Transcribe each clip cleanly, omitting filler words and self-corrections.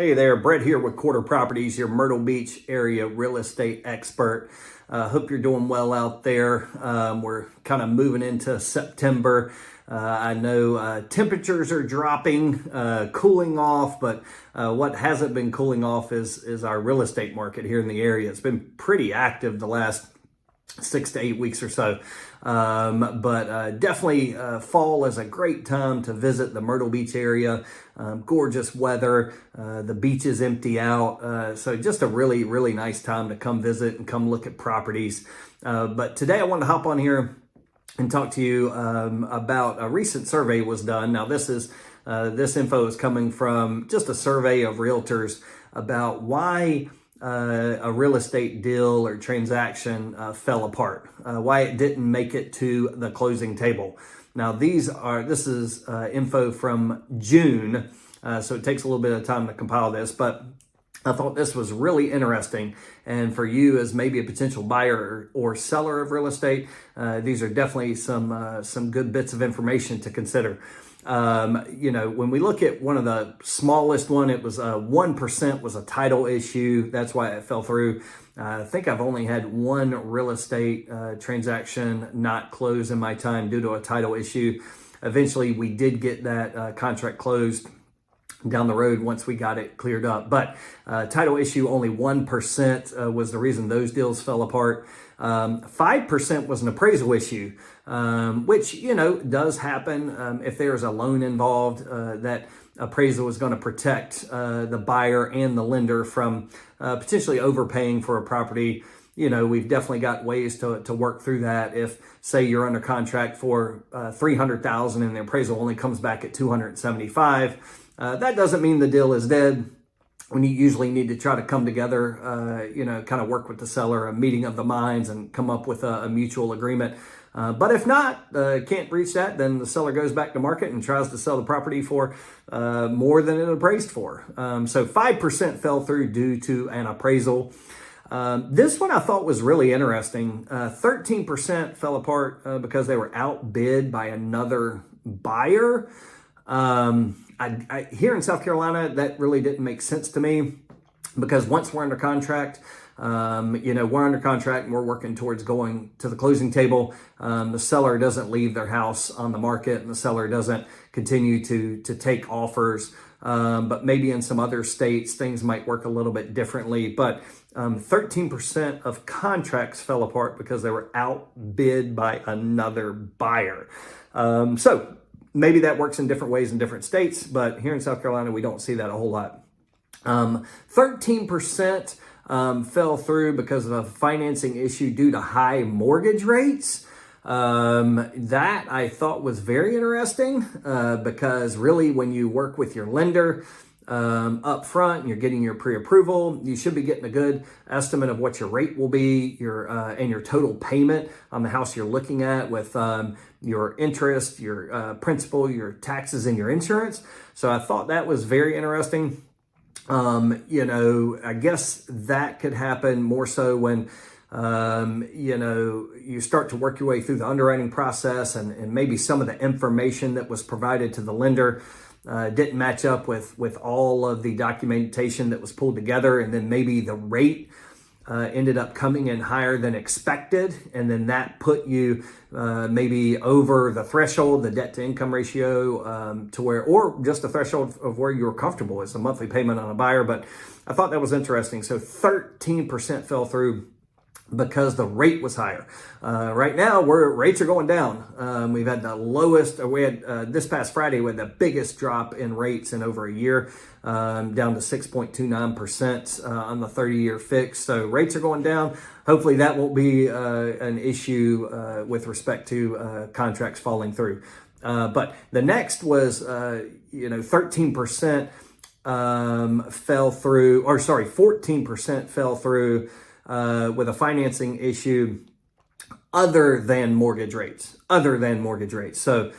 Hey there, Brett here with Quarter Properties, your Myrtle Beach area real estate expert. Hope you're doing well out there. We're kind of moving into September. I know temperatures are dropping, cooling off, but what hasn't been cooling off is our real estate market here in the area. It's been pretty active the last 6 to 8 weeks or so. But definitely fall is a great time to visit the Myrtle Beach area. Gorgeous weather, the beach is empty out. So just a really, really nice time to come visit and come look at properties. But today I wanted to hop on here and talk to you about a recent survey was done. Now this info is coming from just a survey of realtors about why a real estate deal or transaction fell apart, why it didn't make it to the closing table. Now this is info from June, so it takes a little bit of time to compile this, but I thought this was really interesting. And for you as maybe a potential buyer or seller of real estate, these are definitely some good bits of information to consider. When we look at one of the smallest one, it was 1% was a title issue. That's why it fell through. I think I've only had one real estate transaction not close in my time due to a title issue. Eventually, we did get that contract closed down the road once we got it cleared up. But title issue, only 1% was the reason those deals fell apart. 5% was an appraisal issue, which, does happen if there's a loan involved. That appraisal is going to protect the buyer and the lender from potentially overpaying for a property. We've definitely got ways to work through that. If, say, you're under contract for $300,000 and the appraisal only comes back at $275,000, that doesn't mean the deal is dead. We usually need to try to come together, kind of work with the seller, a meeting of the minds, and come up with a mutual agreement. But if not, can't reach that, then the seller goes back to market and tries to sell the property for more than it appraised for. So 5% fell through due to an appraisal. This one I thought was really interesting. 13% fell apart because they were outbid by another buyer. Here in South Carolina, that really didn't make sense to me, because once we're under contract, we're under contract and we're working towards going to the closing table. The seller doesn't leave their house on the market, and the seller doesn't continue to take offers. But maybe in some other states, things might work a little bit differently. But 13% of contracts fell apart because they were outbid by another buyer. So maybe that works in different ways in different states, but here in South Carolina, we don't see that a whole lot. 13% fell through because of a financing issue due to high mortgage rates. That I thought was very interesting because really when you work with your lender up front and you're getting your pre-approval, you should be getting a good estimate of what your rate will be, and your total payment on the house you're looking at, with your interest, your principal, your taxes, and your insurance. So I thought that was very interesting. I guess that could happen more so when you start to work your way through the underwriting process, and maybe some of the information that was provided to the lender didn't match up with all of the documentation that was pulled together, and then maybe the rate ended up coming in higher than expected, and then that put you maybe over the threshold, the debt to income ratio, to where, or just the threshold of where you were comfortable as a monthly payment on a buyer. But I thought that was interesting. So 13% fell through because the rate was higher. Right now, rates are going down. We've had the lowest, this past Friday, we had the biggest drop in rates in over a year, down to 6.29% on the 30-year fix. So rates are going down. Hopefully that won't be an issue with respect to contracts falling through. But the next was, 13% fell through, 14% fell through with a financing issue other than mortgage rates. So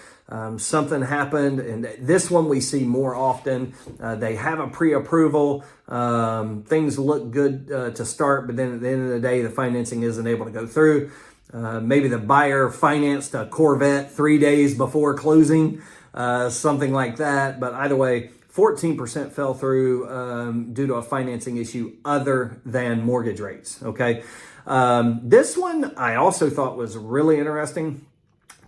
something happened, and this one we see more often. They have a pre-approval. Things look good to start, but then at the end of the day, the financing isn't able to go through. Maybe the buyer financed a Corvette 3 days before closing, something like that. But either way, 14% fell through due to a financing issue other than mortgage rates. Okay. This one I also thought was really interesting.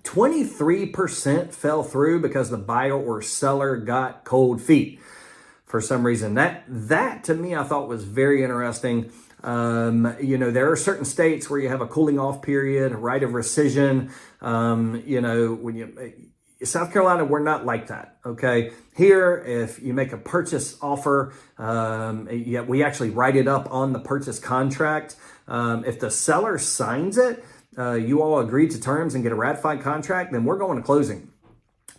23% fell through because the buyer or seller got cold feet for some reason. That to me, I thought was very interesting. There are certain states where you have a cooling off period, a right of rescission. South Carolina, we're not like that. Okay. Here, if you make a purchase offer, we actually write it up on the purchase contract. If the seller signs it, you all agree to terms and get a ratified contract, then we're going to closing.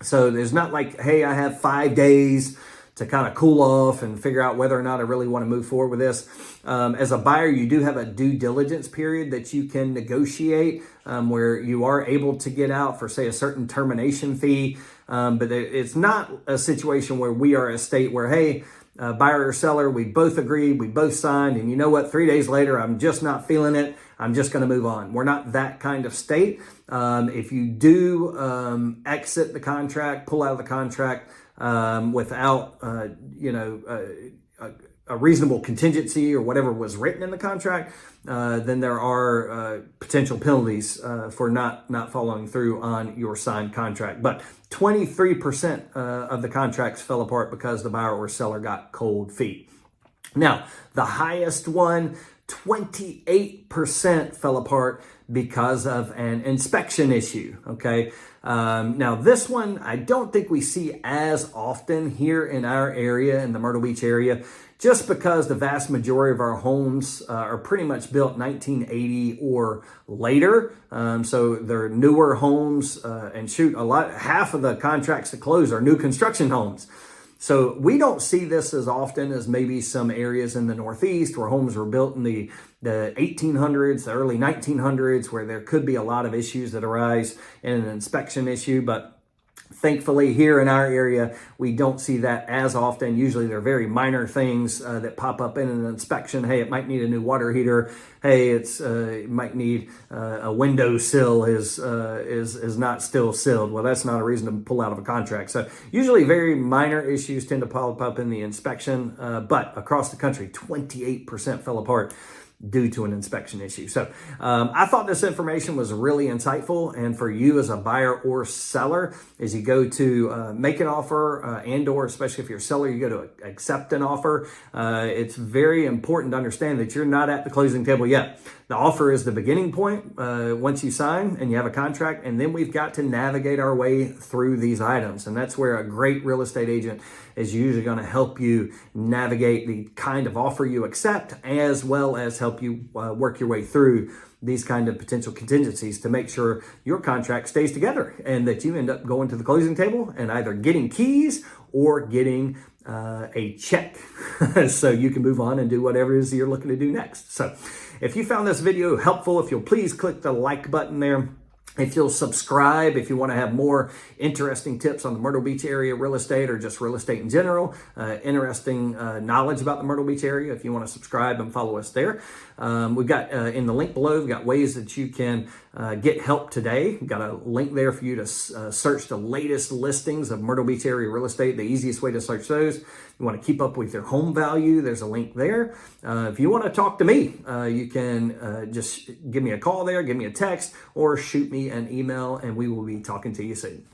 So there's not like, hey, I have 5 days to kind of cool off and figure out whether or not I really want to move forward with this. As a buyer, you do have a due diligence period that you can negotiate where you are able to get out for, say, a certain termination fee. But it's not a situation where we are a state where, hey, buyer or seller, we both agreed, we both signed, and you know what, 3 days later, I'm just not feeling it. I'm just going to move on. We're not that kind of state. If you do exit the contract, pull out of the contract without, a reasonable contingency or whatever was written in the contract, then there are potential penalties for not following through on your signed contract. But 23% of the contracts fell apart because the buyer or seller got cold feet. Now, the highest one, 28% fell apart because of an inspection issue. Okay. Now this one, I don't think we see as often here in our area, in the Myrtle Beach area, just because the vast majority of our homes are pretty much built 1980 or later. So they're newer homes, and half of the contracts that close are new construction homes. So we don't see this as often as maybe some areas in the Northeast where homes were built in the 1800s, the early 1900s, where there could be a lot of issues that arise in an inspection issue. But thankfully, here in our area, we don't see that as often. Usually they're very minor things that pop up in an inspection. Hey, it might need a new water heater. Hey, it might need a window sill is not still sealed. Well, that's not a reason to pull out of a contract. So usually very minor issues tend to pop up in the inspection. But across the country, 28% fell apart due to an inspection issue. So I thought this information was really insightful. And for you as a buyer or seller, as you go to make an offer and or especially if you're a seller, you go to accept an offer, it's very important to understand that you're not at the closing table yet. The offer is the beginning point once you sign and you have a contract, and then we've got to navigate our way through these items. And that's where a great real estate agent is usually going to help you navigate the kind of offer you accept, as well as help you work your way through these kind of potential contingencies to make sure your contract stays together and that you end up going to the closing table and either getting keys or getting a check so you can move on and do whatever it is you're looking to do next. So if you found this video helpful, if you'll please click the like button there. If you'll subscribe, if you want to have more interesting tips on the Myrtle Beach area real estate or just real estate in general, interesting knowledge about the Myrtle Beach area, if you want to subscribe and follow us there. We've got in the link below, we've got ways that you can get help today. We've got a link there for you to search the latest listings of Myrtle Beach area real estate, the easiest way to search those. You want to keep up with your home value, there's a link there. If you want to talk to me, you can just give me a call there, give me a text, or shoot me an email, and we will be talking to you soon.